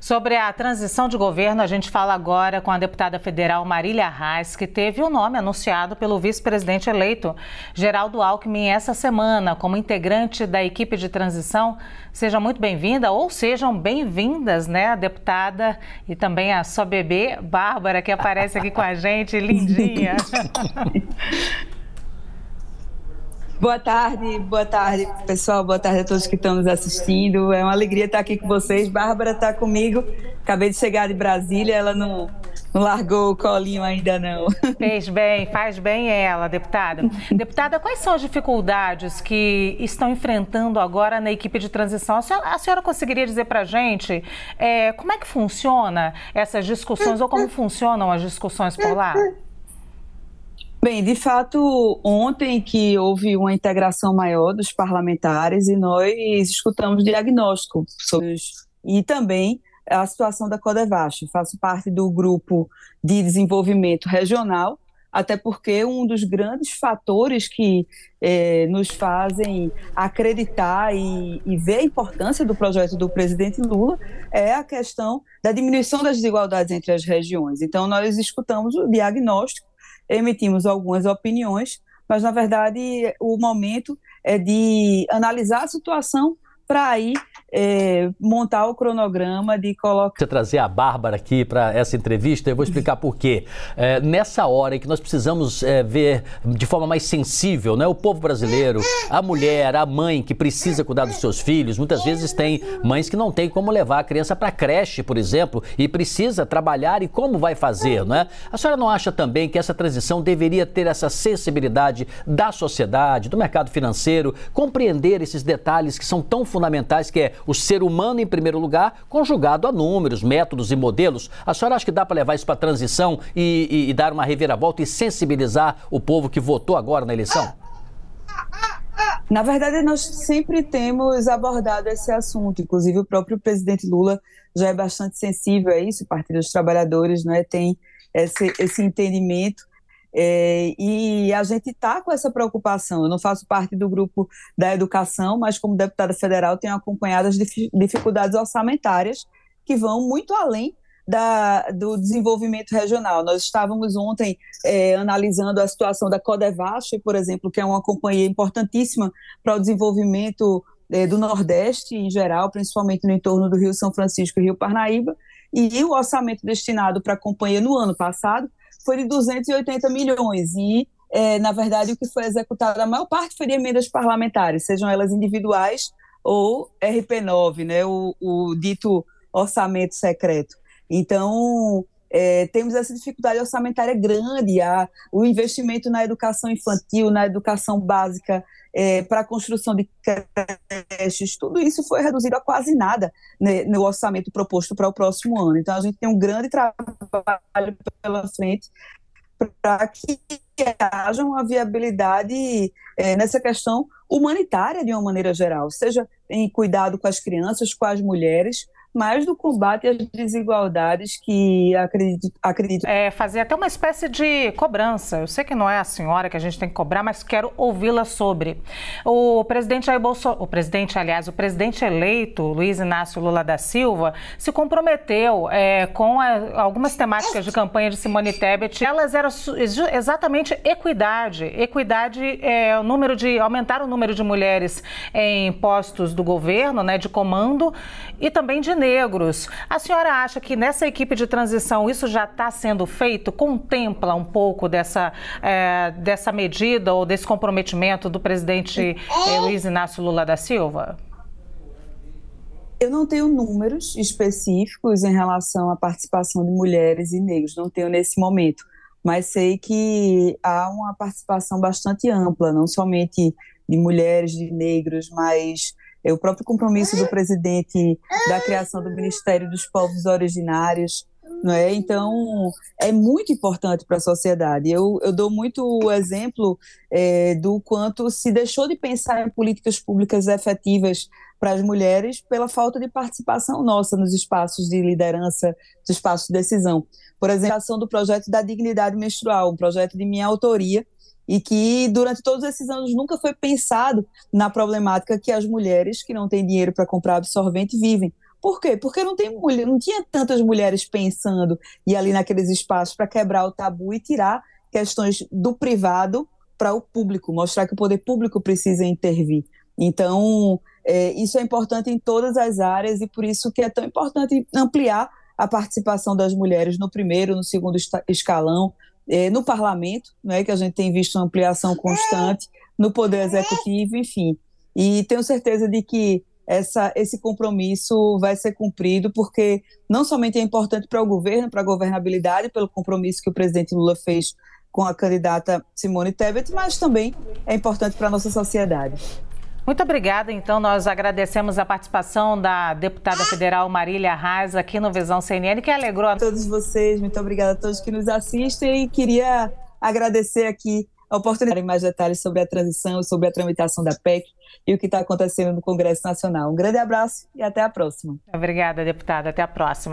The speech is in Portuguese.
Sobre a transição de governo, a gente fala agora com a deputada federal Marília Reis, que teve o nome anunciado pelo vice-presidente eleito, Geraldo Alckmin, essa semana, como integrante da equipe de transição. Seja muito bem-vinda, ou sejam bem-vindas, né, a deputada e também a sua bebê, Bárbara, que aparece aqui com a gente, lindinha. Boa tarde, pessoal. Boa tarde a todos que estão nos assistindo. É uma alegria estar aqui com vocês. Bárbara está comigo. Acabei de chegar de Brasília, ela não largou o colinho ainda não. Fez bem, faz bem ela, deputada. Deputada, quais são as dificuldades que estão enfrentando agora na equipe de transição? A senhora conseguiria dizer para a gente como é que funciona essas discussões ou como funcionam as discussões por lá? Bem, de fato, ontem que houve uma integração maior dos parlamentares e nós escutamos diagnóstico sobre isso. E também a situação da Codevasf. Faço parte do grupo de desenvolvimento regional, até porque um dos grandes fatores que nos fazem acreditar e ver a importância do projeto do presidente Lula é a questão da diminuição das desigualdades entre as regiões. Então, nós escutamos o diagnóstico, emitimos algumas opiniões, mas, na verdade, o momento é de analisar a situação para aí montar o cronograma de colocar... Você trazer a Bárbara aqui para essa entrevista, eu vou explicar por quê. Nessa hora em que nós precisamos ver de forma mais sensível, né, o povo brasileiro, a mulher, a mãe que precisa cuidar dos seus filhos, muitas vezes tem mães que não têm como levar a criança para a creche, por exemplo, e precisa trabalhar e como vai fazer, não é? A senhora não acha também que essa transição deveria ter essa sensibilidade da sociedade, do mercado financeiro, compreender esses detalhes que são tão fundamentais, que é o ser humano em primeiro lugar, conjugado a números, métodos e modelos? A senhora acha que dá para levar isso para a transição e dar uma reviravolta e sensibilizar o povo que votou agora na eleição? Na verdade, nós sempre temos abordado esse assunto, inclusive o próprio presidente Lula já é bastante sensível a isso, o Partido dos Trabalhadores, né, tem esse entendimento. E a gente está com essa preocupação. Eu não faço parte do grupo da educação, mas como deputada federal tenho acompanhado as dificuldades orçamentárias que vão muito além do desenvolvimento regional. Nós estávamos ontem analisando a situação da Codevasf, por exemplo, que é uma companhia importantíssima para o desenvolvimento do Nordeste em geral, principalmente no entorno do Rio São Francisco e Rio Parnaíba, e o orçamento destinado para a companhia no ano passado foi de 280 milhões e, na verdade, o que foi executado, a maior parte foi de emendas parlamentares, sejam elas individuais ou RP9, né, o dito orçamento secreto. Então, temos essa dificuldade orçamentária grande, o investimento na educação infantil, na educação básica, para a construção de creches, tudo isso foi reduzido a quase nada, né, no orçamento proposto para o próximo ano. Então, a gente tem um grande trabalho pela frente para que haja uma viabilidade nessa questão humanitária de uma maneira geral, seja em cuidado com as crianças, com as mulheres, mas do combate às desigualdades que acredito. Fazer até uma espécie de cobrança. Eu sei que não é a senhora que a gente tem que cobrar, mas quero ouvi-la sobre. O presidente eleito, Luiz Inácio Lula da Silva, se comprometeu com algumas temáticas de campanha de Simone Tebet. Elas eram exatamente equidade. Equidade é aumentar o número de mulheres em postos do governo, né, de comando, e também de negros. A senhora acha que nessa equipe de transição isso já está sendo feito? Contempla um pouco dessa medida ou desse comprometimento do presidente Luiz Inácio Lula da Silva? Eu não tenho números específicos em relação à participação de mulheres e negros, não tenho nesse momento, mas sei que há uma participação bastante ampla, não somente de mulheres, de negros, mas o próprio compromisso do presidente da criação do Ministério dos Povos Originários, não é? Então, é muito importante para a sociedade. Eu dou muito o exemplo do quanto se deixou de pensar em políticas públicas efetivas para as mulheres pela falta de participação nossa nos espaços de liderança, nos espaços de decisão. Por exemplo, a ação do projeto da dignidade menstrual, um projeto de minha autoria, e que durante todos esses anos nunca foi pensado na problemática que as mulheres que não têm dinheiro para comprar absorvente vivem. Por quê? Porque não tem mulher, não tinha tantas mulheres pensando e ali naqueles espaços para quebrar o tabu e tirar questões do privado para o público, mostrar que o poder público precisa intervir. Então, isso é importante em todas as áreas e por isso que é tão importante ampliar a participação das mulheres no primeiro, no segundo escalão, no parlamento, né, que a gente tem visto uma ampliação constante, no poder executivo, enfim. E tenho certeza de que esse compromisso vai ser cumprido, porque não somente é importante para o governo, para a governabilidade, pelo compromisso que o presidente Lula fez com a candidata Simone Tebet, mas também é importante para a nossa sociedade. Muito obrigada, então, nós agradecemos a participação da deputada federal Marília Reis aqui no Visão CNN, que alegrou a todos vocês, muito obrigada a todos que nos assistem e queria agradecer aqui a oportunidade de mais detalhes sobre a transição, sobre a tramitação da PEC e o que está acontecendo no Congresso Nacional. Um grande abraço e até a próxima. Obrigada, deputada. Até a próxima.